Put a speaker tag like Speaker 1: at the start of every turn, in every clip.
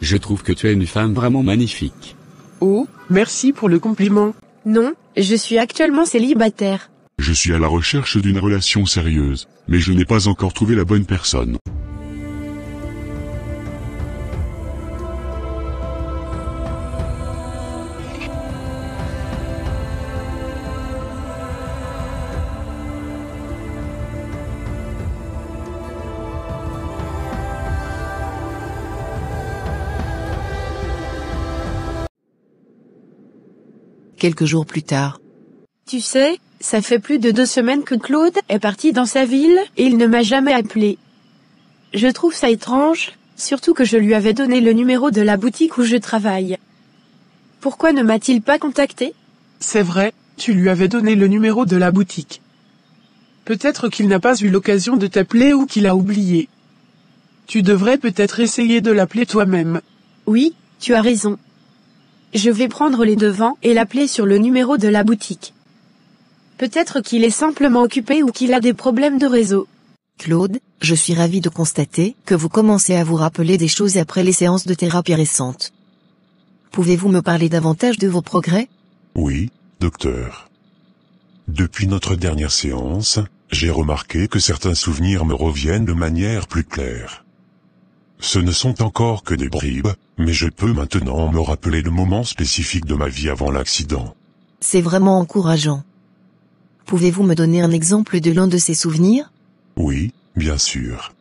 Speaker 1: Je trouve que tu es une femme vraiment magnifique.
Speaker 2: Oh, merci pour le compliment.
Speaker 3: Non, je suis actuellement célibataire.
Speaker 4: Je suis à la recherche d'une relation sérieuse, mais je n'ai pas encore trouvé la bonne personne.
Speaker 5: Quelques jours plus tard.
Speaker 3: Tu sais, ça fait plus de 2 semaines que Claude est parti dans sa ville et il ne m'a jamais appelé. Je trouve ça étrange, surtout que je lui avais donné le numéro de la boutique où je travaille. Pourquoi ne m'a-t-il pas contacté?
Speaker 2: C'est vrai, tu lui avais donné le numéro de la boutique. Peut-être qu'il n'a pas eu l'occasion de t'appeler ou qu'il a oublié. Tu devrais peut-être essayer de l'appeler toi-même.
Speaker 3: Oui, tu as raison. Je vais prendre les devants et l'appeler sur le numéro de la boutique. Peut-être qu'il est simplement occupé ou qu'il a des problèmes de réseau.
Speaker 5: Claude, je suis ravi de constater que vous commencez à vous rappeler des choses après les séances de thérapie récentes. Pouvez-vous me parler davantage de vos progrès?
Speaker 6: Oui, docteur. Depuis notre dernière séance, j'ai remarqué que certains souvenirs me reviennent de manière plus claire. Ce ne sont encore que des bribes, mais je peux maintenant me rappeler le moment spécifique de ma vie avant l'accident.
Speaker 5: C'est vraiment encourageant. Pouvez-vous me donner un exemple de l'un de ces souvenirs?
Speaker 6: Oui, bien sûr.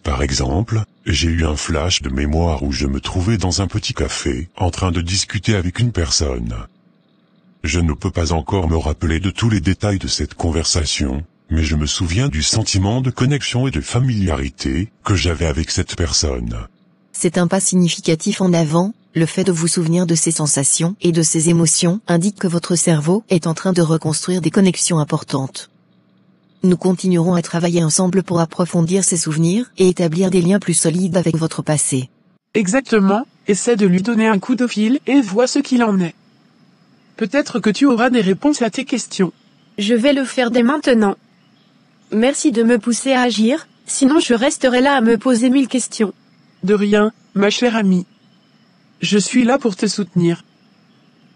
Speaker 6: Par exemple, j'ai eu un flash de mémoire où je me trouvais dans un petit café, en train de discuter avec une personne. Je ne peux pas encore me rappeler de tous les détails de cette conversation, mais je me souviens du sentiment de connexion et de familiarité que j'avais avec cette personne.
Speaker 5: C'est un pas significatif en avant, le fait de vous souvenir de ces sensations et de ces émotions indique que votre cerveau est en train de reconstruire des connexions importantes. Nous continuerons à travailler ensemble pour approfondir ces souvenirs et établir des liens plus solides avec votre passé.
Speaker 2: Exactement, essaie de lui donner un coup de fil et vois ce qu'il en est. Peut-être que tu auras des réponses à tes questions.
Speaker 3: Je vais le faire dès maintenant. Merci de me pousser à agir, sinon je resterai là à me poser 1000 questions.
Speaker 2: De rien, ma chère amie. Je suis là pour te soutenir.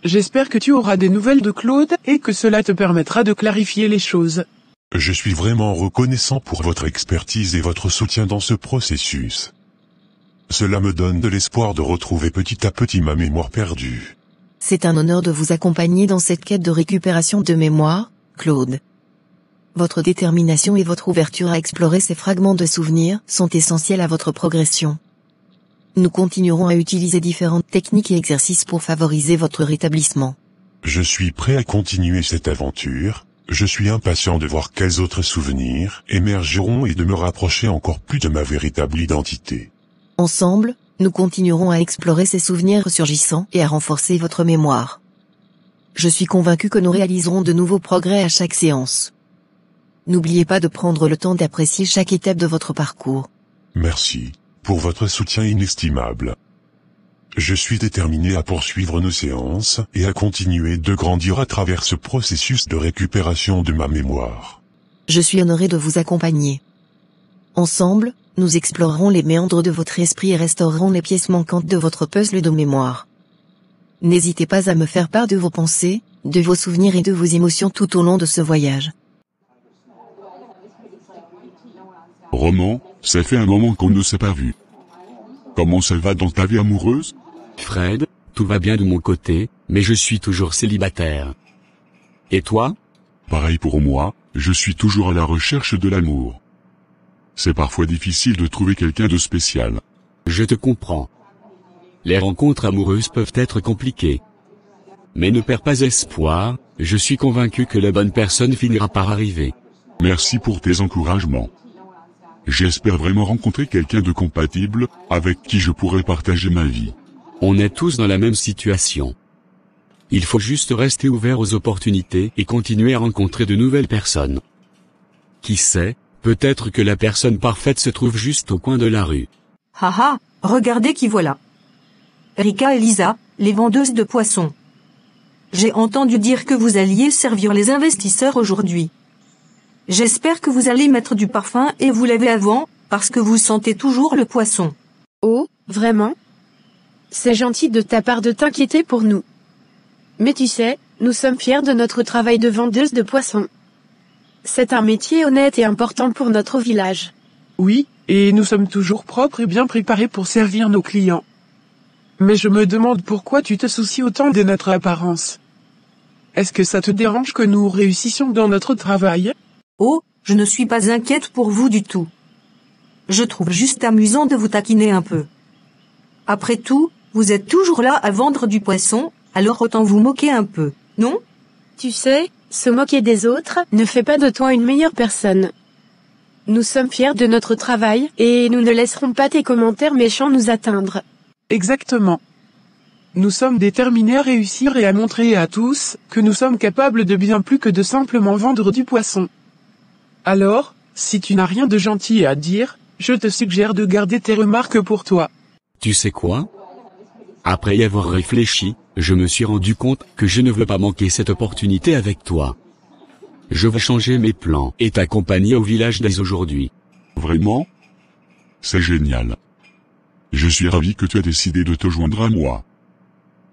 Speaker 2: J'espère que tu auras des nouvelles de Claude et que cela te permettra de clarifier les choses.
Speaker 6: Je suis vraiment reconnaissant pour votre expertise et votre soutien dans ce processus. Cela me donne de l'espoir de retrouver petit à petit ma mémoire perdue.
Speaker 5: C'est un honneur de vous accompagner dans cette quête de récupération de mémoire, Claude. Votre détermination et votre ouverture à explorer ces fragments de souvenirs sont essentiels à votre progression. Nous continuerons à utiliser différentes techniques et exercices pour favoriser votre rétablissement.
Speaker 6: Je suis prêt à continuer cette aventure, je suis impatient de voir quels autres souvenirs émergeront et de me rapprocher encore plus de ma véritable identité.
Speaker 5: Ensemble, nous continuerons à explorer ces souvenirs ressurgissants et à renforcer votre mémoire. Je suis convaincu que nous réaliserons de nouveaux progrès à chaque séance. N'oubliez pas de prendre le temps d'apprécier chaque étape de votre parcours.
Speaker 6: Merci pour votre soutien inestimable. Je suis déterminé à poursuivre nos séances et à continuer de grandir à travers ce processus de récupération de ma mémoire.
Speaker 5: Je suis honoré de vous accompagner. Ensemble, nous explorerons les méandres de votre esprit et restaurerons les pièces manquantes de votre puzzle de mémoire. N'hésitez pas à me faire part de vos pensées, de vos souvenirs et de vos émotions tout au long de ce voyage.
Speaker 4: Roman, ça fait un moment qu'on ne s'est pas vu. Comment ça va dans ta vie amoureuse?
Speaker 1: Fred, tout va bien de mon côté, mais je suis toujours célibataire. Et toi?
Speaker 4: Pareil pour moi, je suis toujours à la recherche de l'amour. C'est parfois difficile de trouver quelqu'un de spécial.
Speaker 1: Je te comprends. Les rencontres amoureuses peuvent être compliquées. Mais ne perds pas espoir, je suis convaincu que la bonne personne finira par arriver.
Speaker 4: Merci pour tes encouragements. J'espère vraiment rencontrer quelqu'un de compatible, avec qui je pourrai partager ma vie.
Speaker 1: On est tous dans la même situation. Il faut juste rester ouvert aux opportunités et continuer à rencontrer de nouvelles personnes. Qui sait, peut-être que la personne parfaite se trouve juste au coin de la rue.
Speaker 7: Haha, regardez qui voilà. Rika et Lisa, les vendeuses de poissons. J'ai entendu dire que vous alliez servir les investisseurs aujourd'hui. J'espère que vous allez mettre du parfum et vous laver avant, parce que vous sentez toujours le poisson.
Speaker 3: Oh, vraiment? c'est gentil de ta part de t'inquiéter pour nous. Mais tu sais, nous sommes fiers de notre travail de vendeuse de poissons. C'est un métier honnête et important pour notre village.
Speaker 2: Oui, et nous sommes toujours propres et bien préparés pour servir nos clients. Mais je me demande pourquoi tu te soucies autant de notre apparence. Est-ce que ça te dérange que nous réussissions dans notre travail?
Speaker 7: Oh, je ne suis pas inquiète pour vous du tout. Je trouve juste amusant de vous taquiner un peu. Après tout, vous êtes toujours là à vendre du poisson, alors autant vous moquer un peu, non?
Speaker 3: Tu sais, se moquer des autres ne fait pas de toi une meilleure personne. Nous sommes fiers de notre travail, et nous ne laisserons pas tes commentaires méchants nous atteindre.
Speaker 2: Exactement. Nous sommes déterminés à réussir et à montrer à tous que nous sommes capables de bien plus que de simplement vendre du poisson. Alors, si tu n'as rien de gentil à dire, je te suggère de garder tes remarques pour toi.
Speaker 1: Tu sais quoi? Après y avoir réfléchi, je me suis rendu compte que je ne veux pas manquer cette opportunité avec toi. Je vais changer mes plans et t'accompagner au village dès aujourd'hui.
Speaker 4: Vraiment? C'est génial. Je suis ravi que tu aies décidé de te joindre à moi.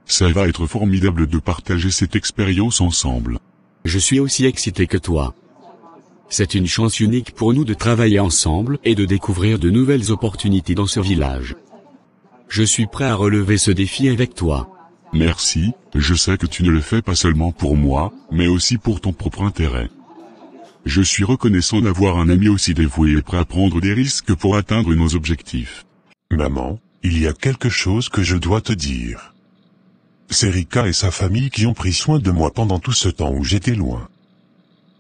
Speaker 4: Ça va être formidable de partager cette expérience ensemble.
Speaker 1: Je suis aussi excité que toi. C'est une chance unique pour nous de travailler ensemble et de découvrir de nouvelles opportunités dans ce village. Je suis prêt à relever ce défi avec toi.
Speaker 4: Merci, je sais que tu ne le fais pas seulement pour moi, mais aussi pour ton propre intérêt. Je suis reconnaissant d'avoir un ami aussi dévoué et prêt à prendre des risques pour atteindre nos objectifs.
Speaker 6: Maman, il y a quelque chose que je dois te dire. C'est Rika et sa famille qui ont pris soin de moi pendant tout ce temps où j'étais loin.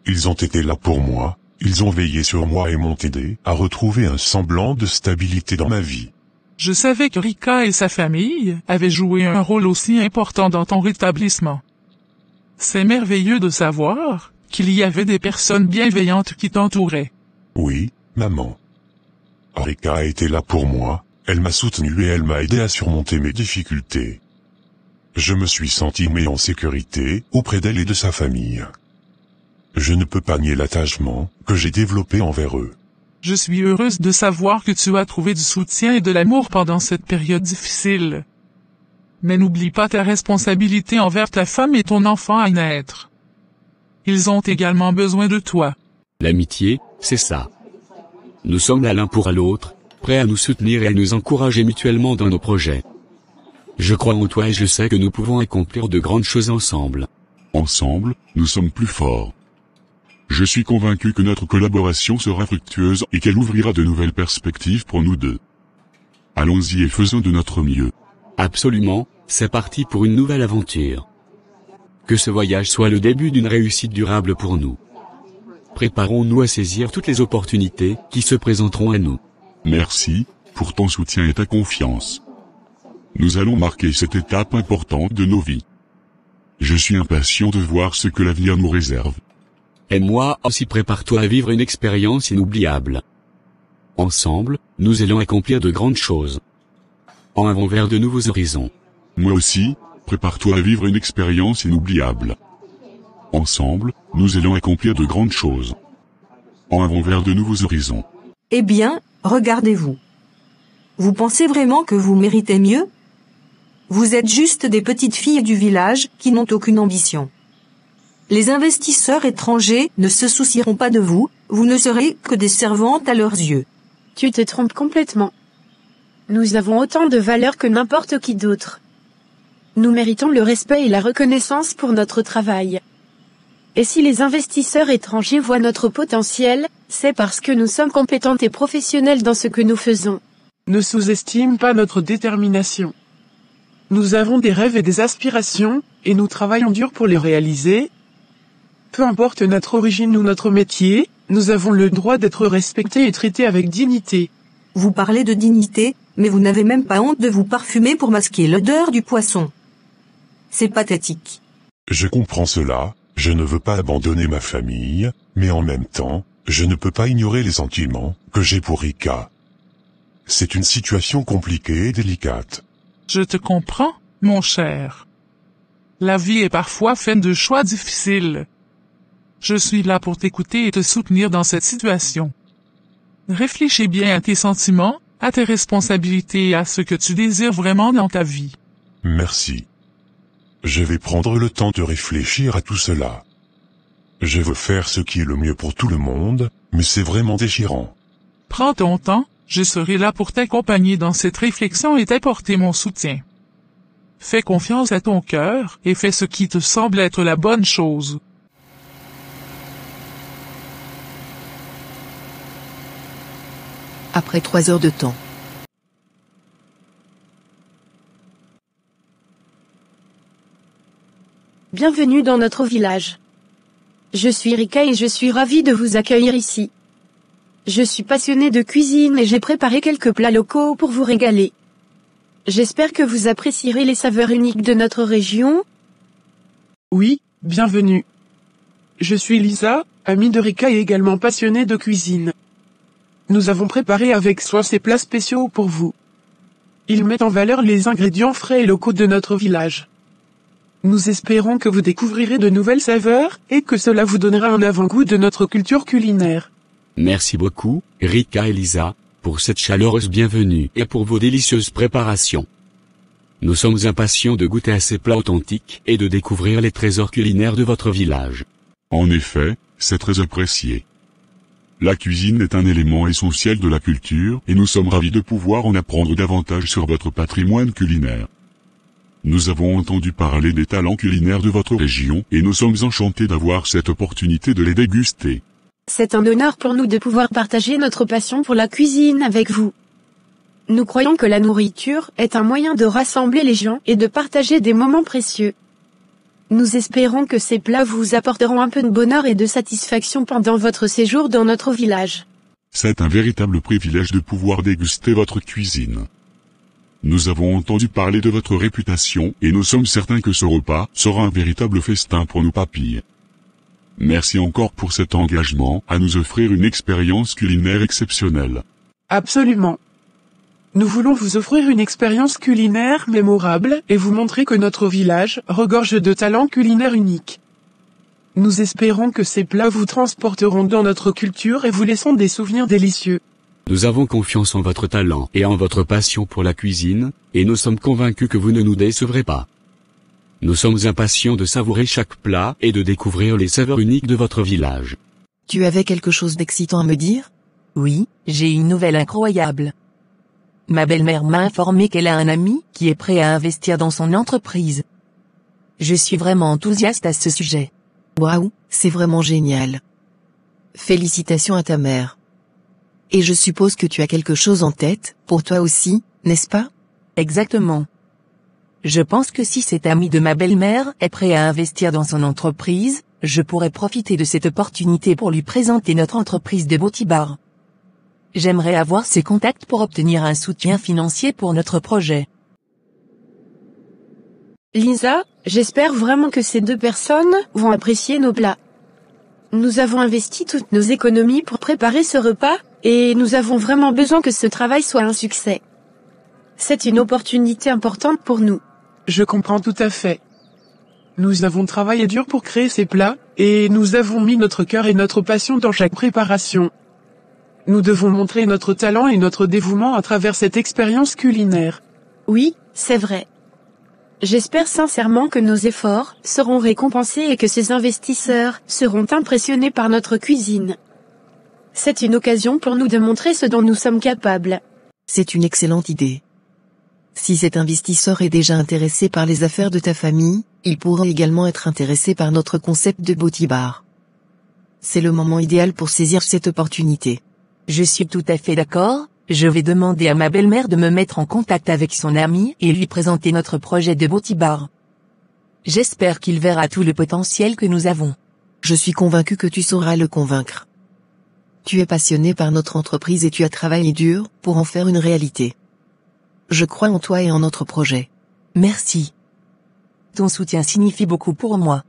Speaker 6: Ils ont été là pour moi, ils ont veillé sur moi et m'ont aidé à retrouver un semblant de stabilité dans ma vie.
Speaker 8: Je savais que Rika et sa famille avaient joué un rôle aussi important dans ton rétablissement. C'est merveilleux de savoir qu'il y avait des personnes bienveillantes qui t'entouraient.
Speaker 6: Oui, maman. Rika a été là pour moi, elle m'a soutenu et elle m'a aidé à surmonter mes difficultés. Je me suis senti mis en sécurité auprès d'elle et de sa famille. Je ne peux pas nier l'attachement que j'ai développé envers eux.
Speaker 8: Je suis heureuse de savoir que tu as trouvé du soutien et de l'amour pendant cette période difficile. Mais n'oublie pas ta responsabilité envers ta femme et ton enfant à naître. Ils ont également besoin de toi.
Speaker 1: L'amitié, c'est ça. Nous sommes là l'un pour l'autre, prêts à nous soutenir et à nous encourager mutuellement dans nos projets. Je crois en toi et je sais que nous pouvons accomplir de grandes choses ensemble.
Speaker 4: Ensemble, nous sommes plus forts. Je suis convaincu que notre collaboration sera fructueuse et qu'elle ouvrira de nouvelles perspectives pour nous deux. Allons-y et faisons de notre mieux.
Speaker 1: Absolument, c'est parti pour une nouvelle aventure. Que ce voyage soit le début d'une réussite durable pour nous. Préparons-nous à saisir toutes les opportunités qui se présenteront à nous.
Speaker 4: Merci pour ton soutien et ta confiance. Nous allons marquer cette étape importante de nos vies. Je suis impatient de voir ce que l'avenir nous réserve.
Speaker 1: Et moi aussi, prépare-toi à vivre une expérience inoubliable. Ensemble, nous allons accomplir de grandes choses. En avant vers de nouveaux horizons.
Speaker 4: Moi aussi, prépare-toi à vivre une expérience inoubliable. Ensemble, nous allons accomplir de grandes choses. En avant vers de nouveaux horizons.
Speaker 7: Eh bien, regardez-vous. Vous pensez vraiment que vous méritez mieux? Vous êtes juste des petites filles du village qui n'ont aucune ambition. Les investisseurs étrangers ne se soucieront pas de vous, vous ne serez que des servantes à leurs yeux.
Speaker 3: Tu te trompes complètement. Nous avons autant de valeur que n'importe qui d'autre. Nous méritons le respect et la reconnaissance pour notre travail. Et si les investisseurs étrangers voient notre potentiel, c'est parce que nous sommes compétentes et professionnelles dans ce que nous faisons.
Speaker 2: Ne sous-estime pas notre détermination. Nous avons des rêves et des aspirations, et nous travaillons dur pour les réaliser. Peu importe notre origine ou notre métier, nous avons le droit d'être respectés et traités avec dignité.
Speaker 7: Vous parlez de dignité, mais vous n'avez même pas honte de vous parfumer pour masquer l'odeur du poisson. C'est pathétique.
Speaker 6: Je comprends cela, je ne veux pas abandonner ma famille, mais en même temps, je ne peux pas ignorer les sentiments que j'ai pour Rika. C'est une situation compliquée et délicate.
Speaker 8: Je te comprends, mon cher. La vie est parfois faite de choix difficiles. Je suis là pour t'écouter et te soutenir dans cette situation. Réfléchis bien à tes sentiments, à tes responsabilités et à ce que tu désires vraiment dans ta vie.
Speaker 6: Merci. Je vais prendre le temps de réfléchir à tout cela. Je veux faire ce qui est le mieux pour tout le monde, mais c'est vraiment déchirant.
Speaker 8: Prends ton temps, je serai là pour t'accompagner dans cette réflexion et t'apporter mon soutien. Fais confiance à ton cœur et fais ce qui te semble être la bonne chose.
Speaker 5: Après 3 heures de temps.
Speaker 3: Bienvenue dans notre village. Je suis Rika et je suis ravie de vous accueillir ici. Je suis passionnée de cuisine et j'ai préparé quelques plats locaux pour vous régaler. J'espère que vous apprécierez les saveurs uniques de notre région.
Speaker 2: Oui, bienvenue. Je suis Lisa, amie de Rika et également passionnée de cuisine. Nous avons préparé avec soin ces plats spéciaux pour vous. Ils mettent en valeur les ingrédients frais et locaux de notre village. Nous espérons que vous découvrirez de nouvelles saveurs et que cela vous donnera un avant-goût de notre culture culinaire.
Speaker 1: Merci beaucoup, Rika et Lisa, pour cette chaleureuse bienvenue et pour vos délicieuses préparations. Nous sommes impatients de goûter à ces plats authentiques et de découvrir les trésors culinaires de votre village.
Speaker 4: En effet, c'est très apprécié. La cuisine est un élément essentiel de la culture et nous sommes ravis de pouvoir en apprendre davantage sur votre patrimoine culinaire. Nous avons entendu parler des talents culinaires de votre région et nous sommes enchantés d'avoir cette opportunité de les déguster.
Speaker 3: C'est un honneur pour nous de pouvoir partager notre passion pour la cuisine avec vous. Nous croyons que la nourriture est un moyen de rassembler les gens et de partager des moments précieux. Nous espérons que ces plats vous apporteront un peu de bonheur et de satisfaction pendant votre séjour dans notre village.
Speaker 4: C'est un véritable privilège de pouvoir déguster votre cuisine. Nous avons entendu parler de votre réputation et nous sommes certains que ce repas sera un véritable festin pour nos papilles. Merci encore pour cet engagement à nous offrir une expérience culinaire exceptionnelle.
Speaker 2: Absolument. Nous voulons vous offrir une expérience culinaire mémorable et vous montrer que notre village regorge de talents culinaires uniques. Nous espérons que ces plats vous transporteront dans notre culture et vous laisseront des souvenirs délicieux.
Speaker 1: Nous avons confiance en votre talent et en votre passion pour la cuisine, et nous sommes convaincus que vous ne nous décevrez pas. Nous sommes impatients de savourer chaque plat et de découvrir les saveurs uniques de votre village.
Speaker 5: Tu avais quelque chose d'excitant à me dire?
Speaker 7: Oui, j'ai une nouvelle incroyable. Ma belle-mère m'a informé qu'elle a un ami qui est prêt à investir dans son entreprise. Je suis vraiment enthousiaste à ce sujet.
Speaker 5: Waouh, c'est vraiment génial. Félicitations à ta mère. Et je suppose que tu as quelque chose en tête, pour toi aussi, n'est-ce pas?
Speaker 7: Exactement. Je pense que si cet ami de ma belle-mère est prêt à investir dans son entreprise, je pourrais profiter de cette opportunité pour lui présenter notre entreprise de Botibar. J'aimerais avoir ses contacts pour obtenir un soutien financier pour notre projet.
Speaker 3: Lisa, j'espère vraiment que ces deux personnes vont apprécier nos plats. Nous avons investi toutes nos économies pour préparer ce repas, et nous avons vraiment besoin que ce travail soit un succès. C'est une opportunité importante pour nous.
Speaker 2: Je comprends tout à fait. Nous avons travaillé dur pour créer ces plats, et nous avons mis notre cœur et notre passion dans chaque préparation. Nous devons montrer notre talent et notre dévouement à travers cette expérience culinaire.
Speaker 3: Oui, c'est vrai. J'espère sincèrement que nos efforts seront récompensés et que ces investisseurs seront impressionnés par notre cuisine. C'est une occasion pour nous de montrer ce dont nous sommes capables.
Speaker 5: C'est une excellente idée. Si cet investisseur est déjà intéressé par les affaires de ta famille, il pourra également être intéressé par notre concept de Botibar. C'est le moment idéal pour saisir cette opportunité.
Speaker 7: Je suis tout à fait d'accord, je vais demander à ma belle-mère de me mettre en contact avec son ami et lui présenter notre projet de Botibar. J'espère qu'il verra tout le potentiel que nous avons.
Speaker 5: Je suis convaincu que tu sauras le convaincre. Tu es passionné par notre entreprise et tu as travaillé dur pour en faire une réalité. Je crois en toi et en notre projet.
Speaker 7: Merci. Ton soutien signifie beaucoup pour moi.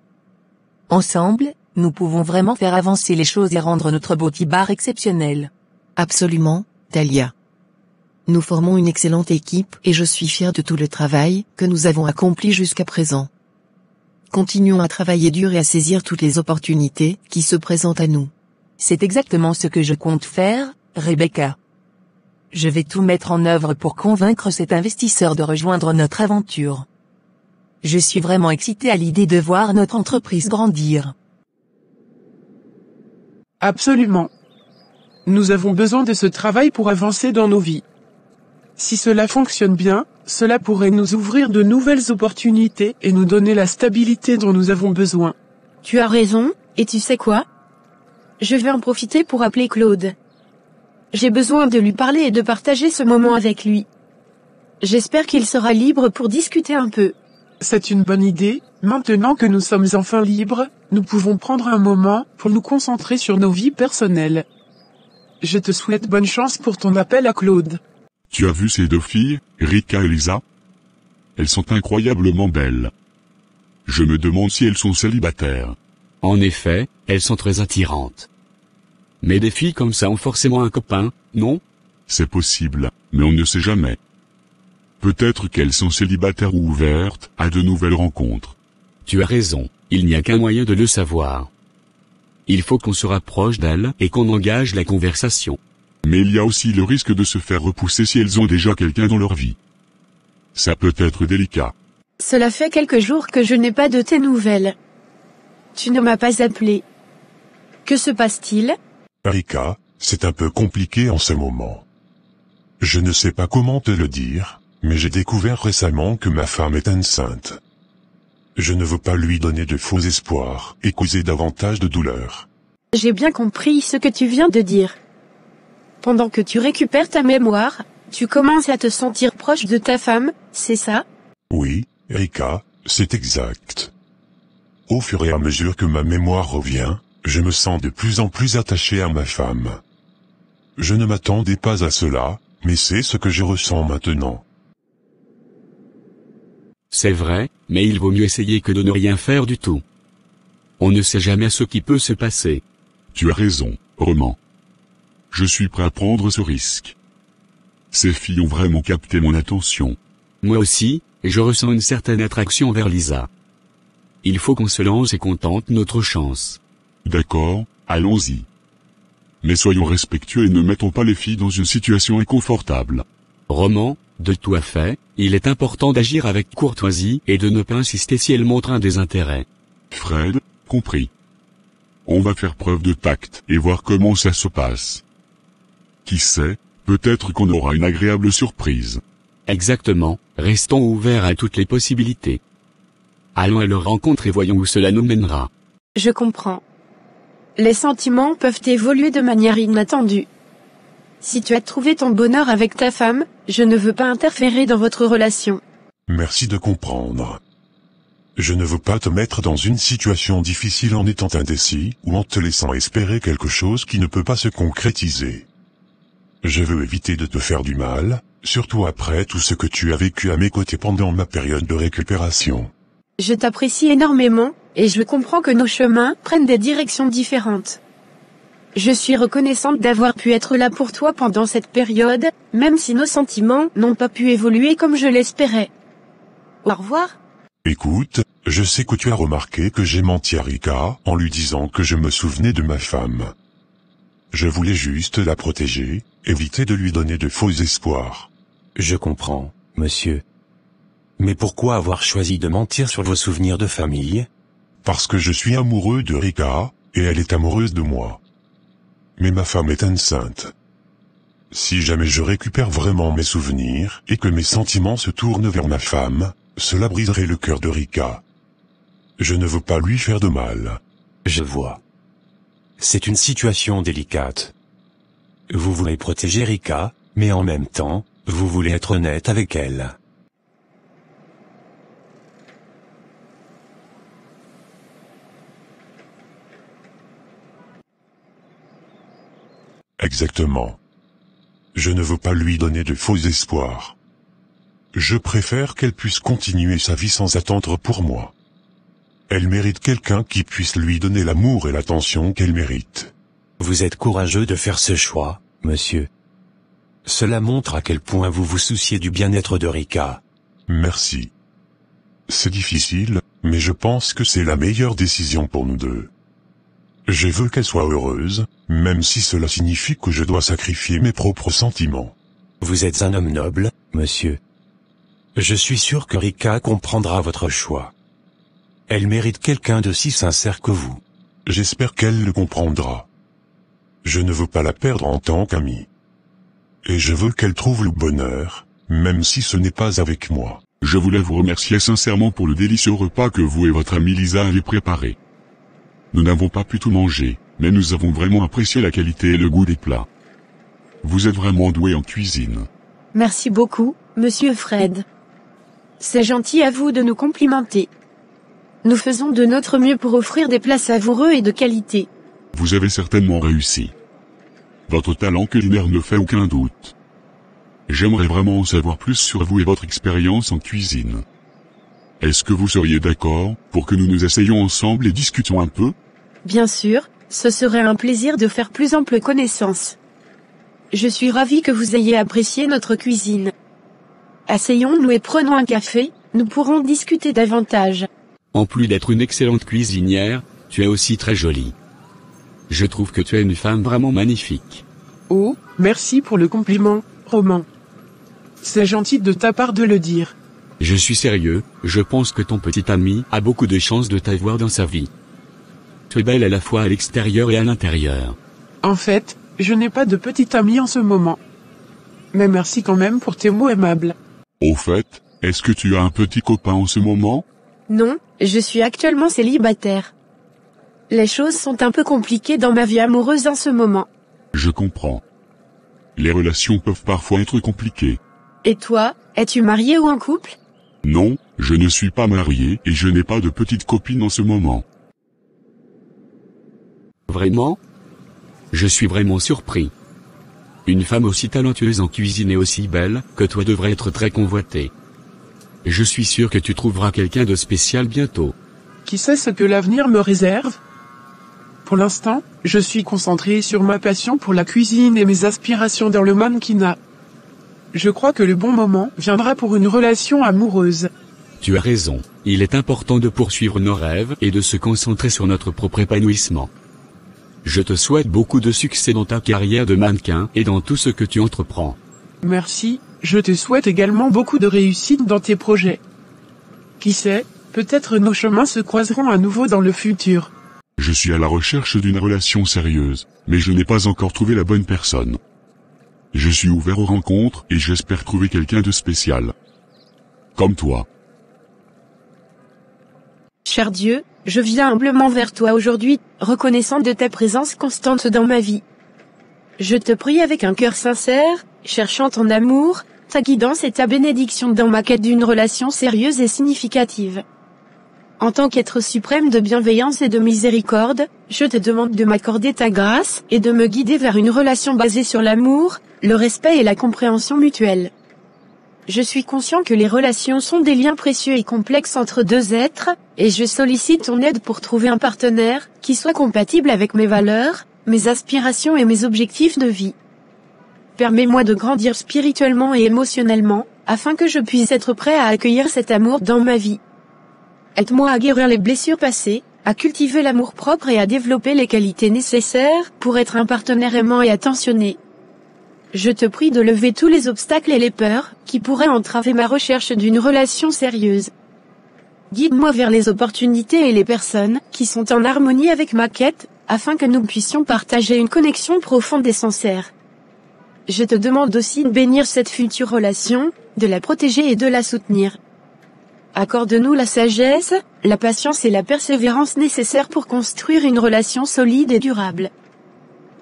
Speaker 7: Ensemble, nous pouvons vraiment faire avancer les choses et rendre notre Botibar exceptionnel.
Speaker 5: Absolument, Talia. Nous formons une excellente équipe et je suis fier de tout le travail que nous avons accompli jusqu'à présent. Continuons à travailler dur et à saisir toutes les opportunités qui se présentent à nous.
Speaker 7: C'est exactement ce que je compte faire, Rebecca. Je vais tout mettre en œuvre pour convaincre cet investisseur de rejoindre notre aventure.
Speaker 5: Je suis vraiment excitée à l'idée de voir notre entreprise grandir.
Speaker 2: Absolument. Nous avons besoin de ce travail pour avancer dans nos vies. Si cela fonctionne bien, cela pourrait nous ouvrir de nouvelles opportunités et nous donner la stabilité dont nous avons besoin.
Speaker 3: Tu as raison, et tu sais quoi? Je vais en profiter pour appeler Claude. J'ai besoin de lui parler et de partager ce moment avec lui. J'espère qu'il sera libre pour discuter un peu.
Speaker 2: C'est une bonne idée. Maintenant que nous sommes enfin libres, nous pouvons prendre un moment pour nous concentrer sur nos vies personnelles. Je te souhaite bonne chance pour ton appel à Claude.
Speaker 4: Tu as vu ces deux filles, Rika et Lisa? Elles sont incroyablement belles. Je me demande si elles sont célibataires.
Speaker 1: En effet, elles sont très attirantes. Mais des filles comme ça ont forcément un copain, non?
Speaker 4: C'est possible, mais on ne sait jamais. Peut-être qu'elles sont célibataires ou ouvertes à de nouvelles rencontres.
Speaker 1: Tu as raison, il n'y a qu'un moyen de le savoir. Il faut qu'on se rapproche d'elles et qu'on engage la conversation.
Speaker 4: Mais il y a aussi le risque de se faire repousser si elles ont déjà quelqu'un dans leur vie. Ça peut être délicat.
Speaker 3: Cela fait quelques jours que je n'ai pas de tes nouvelles. Tu ne m'as pas appelé. Que se passe-t-il?
Speaker 6: Rika, c'est un peu compliqué en ce moment. Je ne sais pas comment te le dire, mais j'ai découvert récemment que ma femme est enceinte. Je ne veux pas lui donner de faux espoirs et causer davantage de douleur.
Speaker 3: J'ai bien compris ce que tu viens de dire. Pendant que tu récupères ta mémoire, tu commences à te sentir proche de ta femme, c'est ça?
Speaker 6: Oui, Rika, c'est exact. Au fur et à mesure que ma mémoire revient, je me sens de plus en plus attaché à ma femme. Je ne m'attendais pas à cela, mais c'est ce que je ressens maintenant.
Speaker 1: C'est vrai, mais il vaut mieux essayer que de ne rien faire du tout. On ne sait jamais ce qui peut se passer.
Speaker 4: Tu as raison, Roman. Je suis prêt à prendre ce risque. Ces filles ont vraiment capté mon attention.
Speaker 1: Moi aussi, et je ressens une certaine attraction vers Lisa. Il faut qu'on se lance et qu'on tente notre chance.
Speaker 4: D'accord, allons-y. Mais soyons respectueux et ne mettons pas les filles dans une situation inconfortable.
Speaker 1: Roman, de tout à fait, il est important d'agir avec courtoisie et de ne pas insister si elles montrent un désintérêt.
Speaker 4: Fred, compris. On va faire preuve de tact et voir comment ça se passe. Qui sait, peut-être qu'on aura une agréable surprise.
Speaker 1: Exactement, restons ouverts à toutes les possibilités. Allons à leur rencontre et voyons où cela nous mènera.
Speaker 3: Je comprends. Les sentiments peuvent évoluer de manière inattendue. Si tu as trouvé ton bonheur avec ta femme, je ne veux pas interférer dans votre relation.
Speaker 6: Merci de comprendre. Je ne veux pas te mettre dans une situation difficile en étant indécis ou en te laissant espérer quelque chose qui ne peut pas se concrétiser. Je veux éviter de te faire du mal, surtout après tout ce que tu as vécu à mes côtés pendant ma période de récupération.
Speaker 3: Je t'apprécie énormément, et je comprends que nos chemins prennent des directions différentes. Je suis reconnaissante d'avoir pu être là pour toi pendant cette période, même si nos sentiments n'ont pas pu évoluer comme je l'espérais. Au revoir.
Speaker 6: Écoute, je sais que tu as remarqué que j'ai menti à Rika en lui disant que je me souvenais de ma femme. Je voulais juste la protéger, éviter de lui donner de faux espoirs.
Speaker 9: Je comprends, monsieur. Mais pourquoi avoir choisi de mentir sur vos souvenirs de famille?
Speaker 6: Parce que je suis amoureux de Rika, et elle est amoureuse de moi. Mais ma femme est enceinte. Si jamais je récupère vraiment mes souvenirs, et que mes sentiments se tournent vers ma femme, cela briserait le cœur de Rika. Je ne veux pas lui faire de mal.
Speaker 9: Je vois. C'est une situation délicate. Vous voulez protéger Rika, mais en même temps, vous voulez être honnête avec elle.
Speaker 6: Exactement. Je ne veux pas lui donner de faux espoirs. Je préfère qu'elle puisse continuer sa vie sans attendre pour moi. Elle mérite quelqu'un qui puisse lui donner l'amour et l'attention qu'elle mérite.
Speaker 9: Vous êtes courageux de faire ce choix, monsieur. Cela montre à quel point vous vous souciez du bien-être de Rika.
Speaker 6: Merci. C'est difficile, mais je pense que c'est la meilleure décision pour nous deux. Je veux qu'elle soit heureuse, même si cela signifie que je dois sacrifier mes propres sentiments.
Speaker 9: Vous êtes un homme noble, monsieur. Je suis sûr que Rika comprendra votre choix. Elle mérite quelqu'un de si sincère que vous.
Speaker 6: J'espère qu'elle le comprendra. Je ne veux pas la perdre en tant qu'amie. Et je veux qu'elle trouve le bonheur, même si ce n'est pas avec moi.
Speaker 4: Je voulais vous remercier sincèrement pour le délicieux repas que vous et votre amie Lisa avez préparé. Nous n'avons pas pu tout manger, mais nous avons vraiment apprécié la qualité et le goût des plats. Vous êtes vraiment doué en cuisine.
Speaker 3: Merci beaucoup, Monsieur Fred. C'est gentil à vous de nous complimenter. Nous faisons de notre mieux pour offrir des plats savoureux et de qualité.
Speaker 4: Vous avez certainement réussi. Votre talent culinaire ne fait aucun doute. J'aimerais vraiment en savoir plus sur vous et votre expérience en cuisine. Est-ce que vous seriez d'accord pour que nous nous essayions ensemble et discutions un peu?
Speaker 3: Bien sûr, ce serait un plaisir de faire plus ample connaissance. Je suis ravi que vous ayez apprécié notre cuisine. Asseyons-nous et prenons un café, nous pourrons discuter davantage.
Speaker 1: En plus d'être une excellente cuisinière, tu es aussi très jolie. Je trouve que tu es une femme vraiment magnifique.
Speaker 2: Oh, merci pour le compliment, Roman. C'est gentil de ta part de le dire.
Speaker 1: Je suis sérieux, je pense que ton petit ami a beaucoup de chances de t'avoir dans sa vie. Tu es belle à la fois à l'extérieur et à l'intérieur.
Speaker 2: En fait, je n'ai pas de petit ami en ce moment. Mais merci quand même pour tes mots aimables.
Speaker 4: Au fait, est-ce que tu as un petit copain en ce moment?
Speaker 3: Non, je suis actuellement célibataire. Les choses sont un peu compliquées dans ma vie amoureuse en ce moment.
Speaker 4: Je comprends. Les relations peuvent parfois être compliquées.
Speaker 3: Et toi, es-tu marié ou en couple?
Speaker 4: Non, je ne suis pas marié et je n'ai pas de petite copine en ce moment.
Speaker 1: Vraiment? Je suis vraiment surpris. Une femme aussi talentueuse en cuisine et aussi belle que toi devrait être très convoitée. Je suis sûr que tu trouveras quelqu'un de spécial bientôt.
Speaker 2: Qui sait ce que l'avenir me réserve? Pour l'instant, je suis concentré sur ma passion pour la cuisine et mes aspirations dans le mannequinat. Je crois que le bon moment viendra pour une relation amoureuse.
Speaker 1: Tu as raison, il est important de poursuivre nos rêves et de se concentrer sur notre propre épanouissement. Je te souhaite beaucoup de succès dans ta carrière de mannequin et dans tout ce que tu entreprends.
Speaker 2: Merci, je te souhaite également beaucoup de réussite dans tes projets. Qui sait, peut-être nos chemins se croiseront à nouveau dans le futur.
Speaker 4: Je suis à la recherche d'une relation sérieuse, mais je n'ai pas encore trouvé la bonne personne. Je suis ouvert aux rencontres et j'espère trouver quelqu'un de spécial. Comme toi.
Speaker 3: Cher Dieu, je viens humblement vers toi aujourd'hui, reconnaissant de ta présence constante dans ma vie. Je te prie avec un cœur sincère, cherchant ton amour, ta guidance et ta bénédiction dans ma quête d'une relation sérieuse et significative. En tant qu'être suprême de bienveillance et de miséricorde, je te demande de m'accorder ta grâce et de me guider vers une relation basée sur l'amour, le respect et la compréhension mutuelle. Je suis conscient que les relations sont des liens précieux et complexes entre deux êtres, et je sollicite ton aide pour trouver un partenaire qui soit compatible avec mes valeurs, mes aspirations et mes objectifs de vie. Permets-moi de grandir spirituellement et émotionnellement, afin que je puisse être prêt à accueillir cet amour dans ma vie. Aide-moi à guérir les blessures passées, à cultiver l'amour-propre et à développer les qualités nécessaires pour être un partenaire aimant et attentionné. Je te prie de lever tous les obstacles et les peurs qui pourraient entraver ma recherche d'une relation sérieuse. Guide-moi vers les opportunités et les personnes qui sont en harmonie avec ma quête, afin que nous puissions partager une connexion profonde et sincère. Je te demande aussi de bénir cette future relation, de la protéger et de la soutenir. Accorde-nous la sagesse, la patience et la persévérance nécessaires pour construire une relation solide et durable.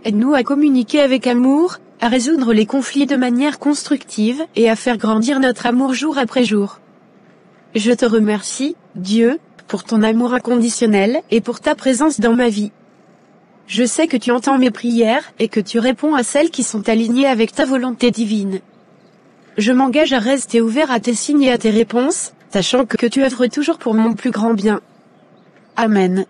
Speaker 3: Aide-nous à communiquer avec amour, à résoudre les conflits de manière constructive et à faire grandir notre amour jour après jour. Je te remercie, Dieu, pour ton amour inconditionnel et pour ta présence dans ma vie. Je sais que tu entends mes prières et que tu réponds à celles qui sont alignées avec ta volonté divine. Je m'engage à rester ouvert à tes signes et à tes réponses, sachant que tu œuvres toujours pour mon plus grand bien. Amen.